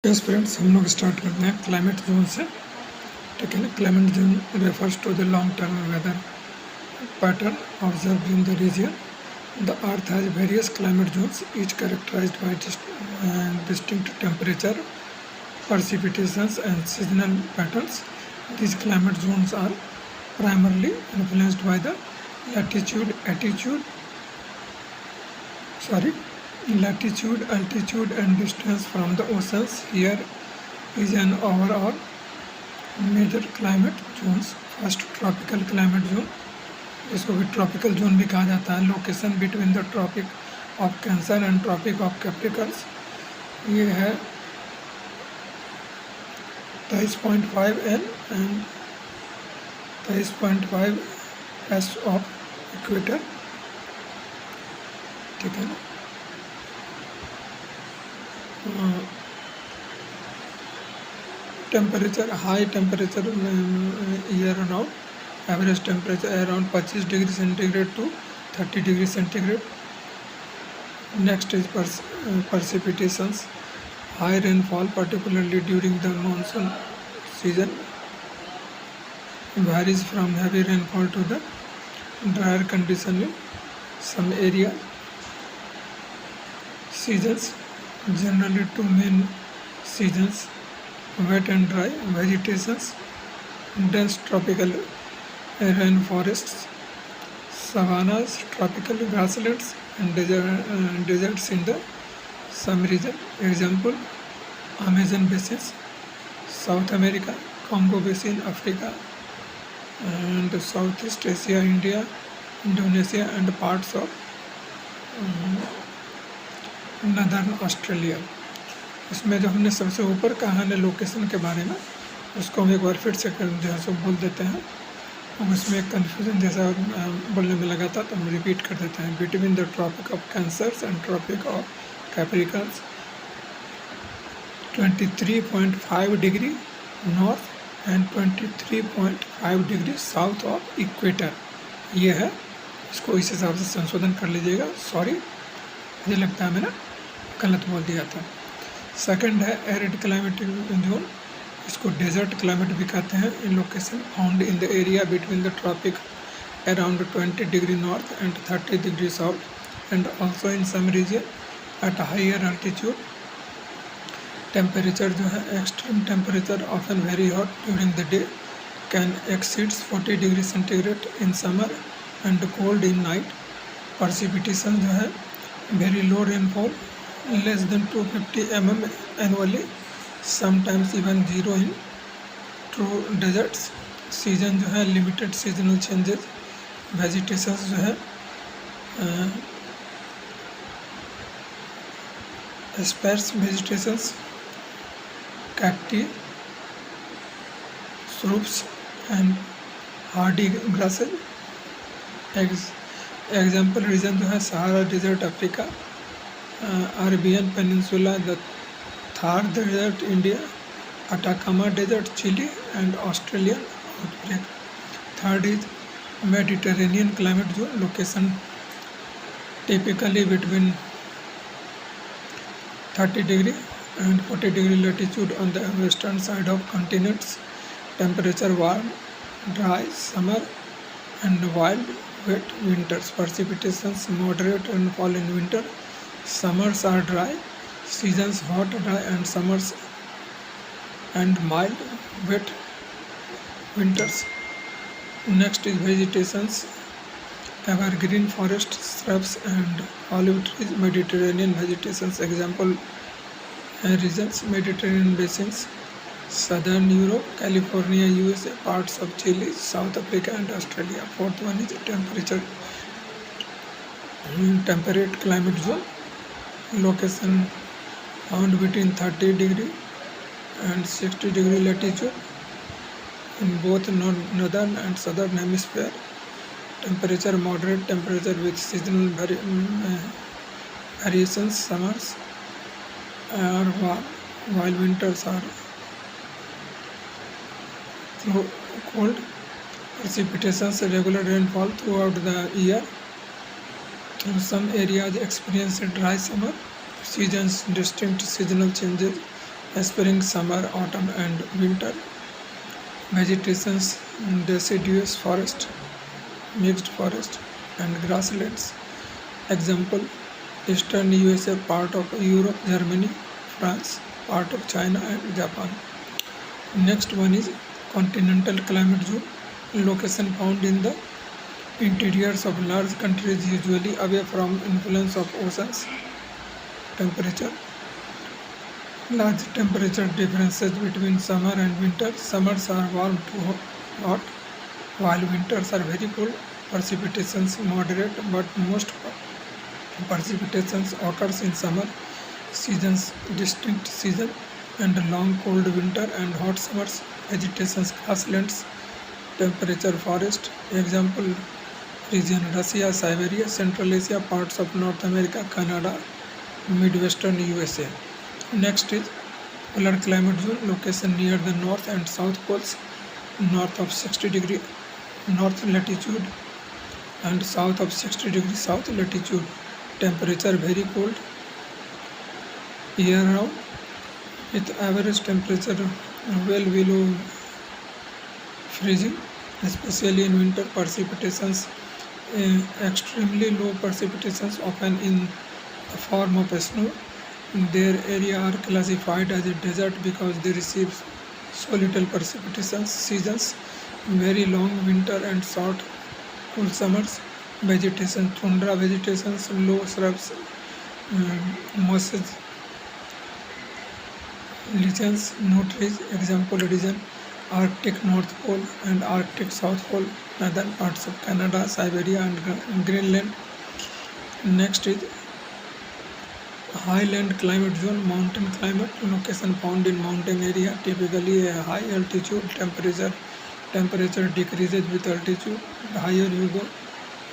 Yes friends, हम लोग start करते हैं क्लाइमेट जोन से। ठीक है ना। Climate zone refers to the long term weather pattern observe in the region. The Earth has various climate zones, each characterized by distinct temperature, precipitations, and seasonal patterns. These climate zones are primarily influenced by the latitude, altitude, and distance from the oceans. Here is an overall major climate zones. First, tropical climate zone, जिसको भी tropical zone भी कहा जाता है। Location between the Tropic of Cancer and Tropic of Capricorns. ये है 23.5 N and 23.5 S of equator. ठीक है ना। Temperature, high temperature year around, average temperature around 25 degree centigrade to 30 degree centigrade. Next is precipitation, high rainfall particularly during the monsoon season varies from heavy rainfall to the drier condition in some area. Seasons, generally two main seasons, wet and dry. Vegetations, dense tropical rainforests, savannas, tropical grasslands, and deserts in the some region. Example: Amazon basin, South America, Congo basin, Africa, and Southeast Asia, India, Indonesia, and parts of northern Australia. इसमें जो हमने सबसे ऊपर कहा है location के बारे में, उसको हम एक बार फिर से जो है सो बोल देते हैं। और उसमें एक कन्फ्यूजन जैसा बोलने में लगा था, तो हम रिपीट कर देते हैं। Between the Tropic of Cancer and Tropic of Capricorns, 23.5 degree north and 23.5 degree south of equator. ये है, इसको इस हिसाब से संशोधन कर लीजिएगा। सॉरी, मुझे लगता है मैंने गलत बोल दिया था। सेकंड है एरिड क्लाइमेटिक जोन, इसको डेजर्ट क्लाइमेट भी कहते हैं। In location found in the area between the tropic around 20 degree north and 30 degree south and also in some region at higher altitude. Temperature जो है, extreme temperature often very hot during the day, can exceeds 40 degree centigrade in summer and cold in night. Precipitation जो है, very low rainfall, less than 250 mm annually, sometimes even zero in true deserts. Season जो है, limited seasonal changes. Vegetations जो है, sparse vegetations, cacti, shrubs and hardy grasses. Example region जो है, Sahara desert Africa, Arabian peninsula, the Thar desert India, Atacama desert Chile and Australian outbreak. Third is Mediterranean climate zone, location typically between 30 degree and 40 degree latitude on the western side of continents. Temperature warm, dry summer and wild wet winters. Precipitations moderate rainfall in winter. Summers are dry. Seasons hot, dry, and summers and mild wet winters. Next is vegetations, evergreen forest, shrubs, and olive trees. Mediterranean vegetations. Example regions: Mediterranean basins, Southern Europe, California, USA, parts of Chile, South Africa, and Australia. Fourth one is temperature, temperate climate zone, location found between 30 degree and 60 degree latitude in both northern and southern hemisphere. Temperature moderate temperature with seasonal variations. Summers are warm, while winters are cold. Precipitations, regular rainfall throughout the year. Some areas experience a dry summer. Seasons, distinct seasonal changes spring, summer, autumn, and winter. Vegetations, deciduous forest, mixed forest, and grasslands. Example: Eastern USA, part of Europe, Germany, France, part of China and Japan. Next one is continental climate zone. Location found in the interiors of large countries, usually away from influence of oceans. Temperature. Large temperature differences between summer and winter. Summers are warm to hot, while winters are very cold. Precipitations moderate, but most precipitations occurs in summer seasons, distinct season, and long cold winter and hot summers. Vegetations, grasslands, temperature forest. Example: region Russia, Siberia, Central Asia, parts of North America, Canada, Midwestern USA. Next is polar climate zone. Location near the north and south poles, north of 60 degree north latitude and south of 60 degree south latitude. Temperature very cold year round, with average temperature well below freezing, especially in winter. Precipitations, extremely low precipitations, often in the form of snow. Their area are classified as a desert because they receive so little precipitation. Seasons: very long winter and short cool summers. Vegetation: tundra vegetations, low shrubs, mosses, lichens, no trees. Example: region Arctic North Pole and Arctic South Pole, northern parts of Canada, Siberia and Greenland. Next is highland climate zone. Mountain climate. Location found in mountain area, typically a high altitude. Temperature decreases with altitude. The higher you go,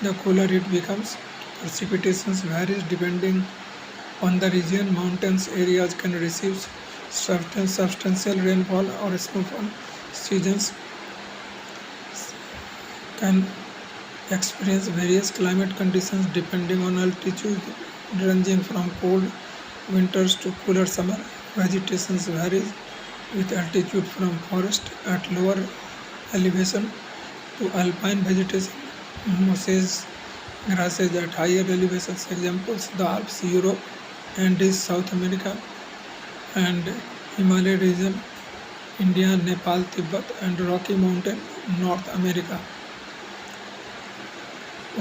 the cooler it becomes. Precipitations varies depending on the region. Mountains areas can receive substantial rainfall or snowfall. Seasons can experience various climate conditions depending on altitude, ranging from cold winters to cooler summer. Vegetation varies with altitude, from forest at lower elevation to alpine vegetation, mosses, grasses at higher elevations. Examples: the Alps, Europe, Andes, South America, and Himalaya region, India, Nepal, Tibet, and Rocky Mountain, North America.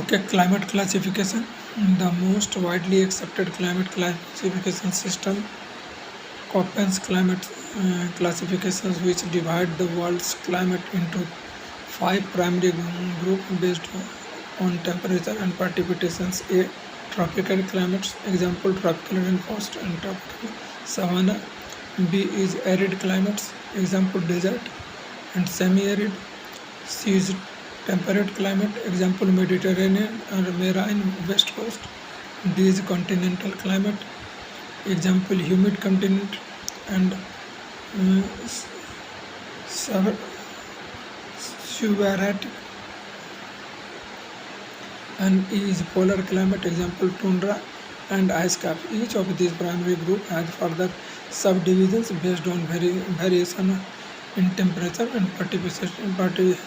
Okay, climate classification. The most widely accepted climate classification system, Köppen's climate classifications, which divide the world's climate into 5 primary groups based on temperature and precipitations. A. Tropical climates. Example: tropical rainforest and tropical savanna. B is arid climates. Example: desert and semi-arid. C is temperate climate. Example: Mediterranean and marine west coast. D is continental climate. Example: humid continent and subaritic. And E is polar climate. Example: tundra and ice cap. Each of these primary groups has further subdivisions based on variation in temperature and particularly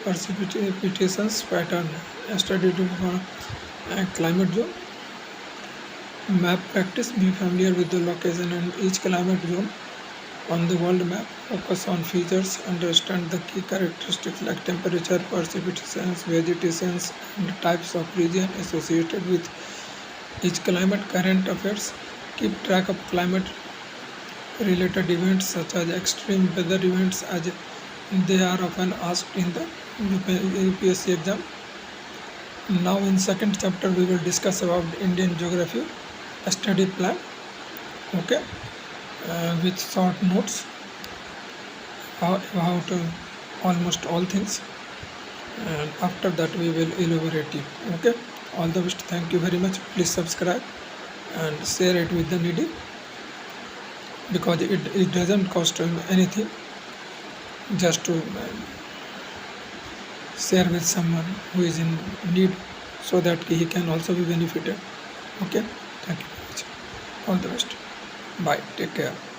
precipitations pattern. Studied climate zone. Map practice. Be familiar with the location and each climate zone on the world map. Focus on features. Understand the key characteristics like temperature, precipitations, vegetations, and types of region associated with each climate. Current affairs. Keep track of climate related events such as extreme weather events, as they are often asked in the UPSC exam. Now in second chapter we will discuss about Indian geography, a study plan, okay, with short notes about almost all things, and after that we will elaborate it. Okay, all the best. Thank you very much. Please subscribe and share it with the needy, because it doesn't cost anything, just to share with someone who is in need, so that he can also be benefited. Okay, thank you very much. All the best. Bye. Take care.